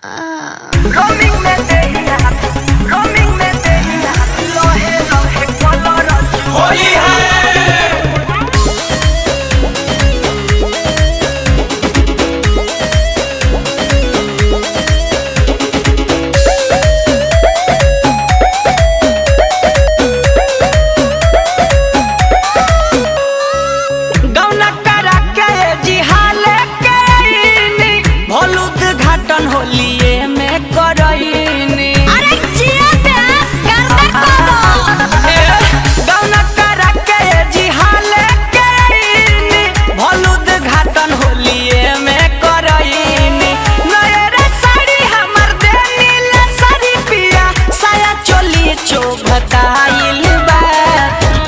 Roaming में देहिया roaming में देहिया लोहे लोहे कलर होली है। होलिए में करईनी अरे जिया प्यास करना करो गौना करा के जिहाले केनी भलुद घाटन होलिए में करईनी नयरे साड़ी हमर देनी ले साड़ी पिया साया चोली चोभताइल बा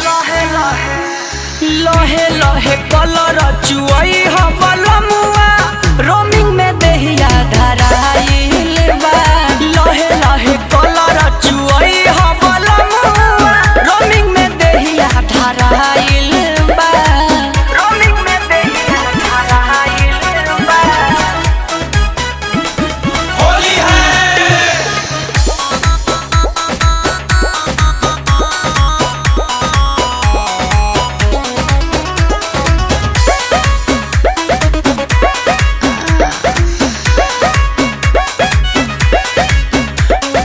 लोहे लोहे लोहे लोहे कलर चुई हो बलमुआ रोमिंग में देहिया धराइल बा लोहे लोहे कलर चुई हो बलमुआ रोमिंग में देहिया धराइल बा रोमिंग में देहिया धराइल बा। होली है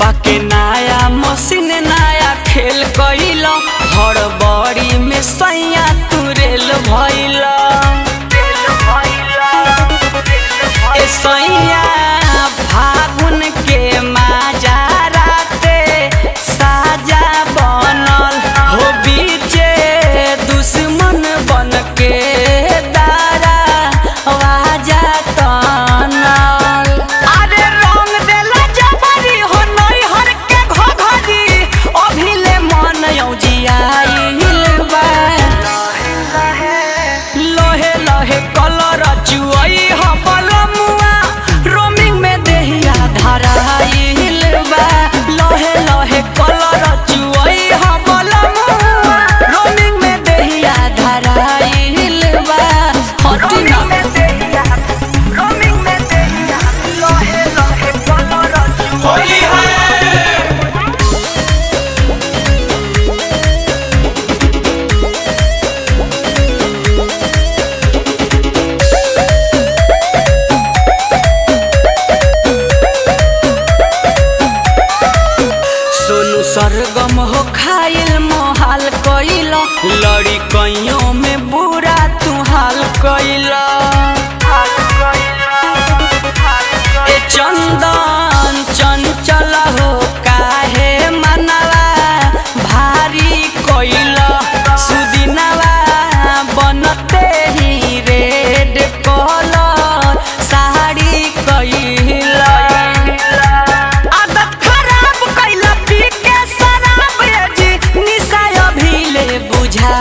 बाके नया मशीन नया खेल कइल हड़बड़ी में सैया तुरेल भइल ए सैया फागुन के माजा राते साजा बनल हो बीचे दुश्मन बन के दारा वाजा तनल अरे रंग देला जबरी हो नई हर के घघरी अभिले मन औजियाइल बा लोहे लोहे कलर चुई हो बलमुआ रोमिंग में देहिया धराइल बा लोहे लोहे कलर चुई हो बलमुआ रोमिंग में देहिया धराइल बा हटी ना रोमिंग में देहिया रोमिंग में देहिया लोहे लोहे कलर होली है सोनू सरगम हो खाइल मोहाल कइल लड़ी कइयों में बुरा तू हाल कइल ए चंदन चंचल हो काहे मनवा भारी कइल सुदिनवा बनते ही रेड कलर साड़ी कइल आदत खराब कइला पी के शराब जी निशा अभिले बुझा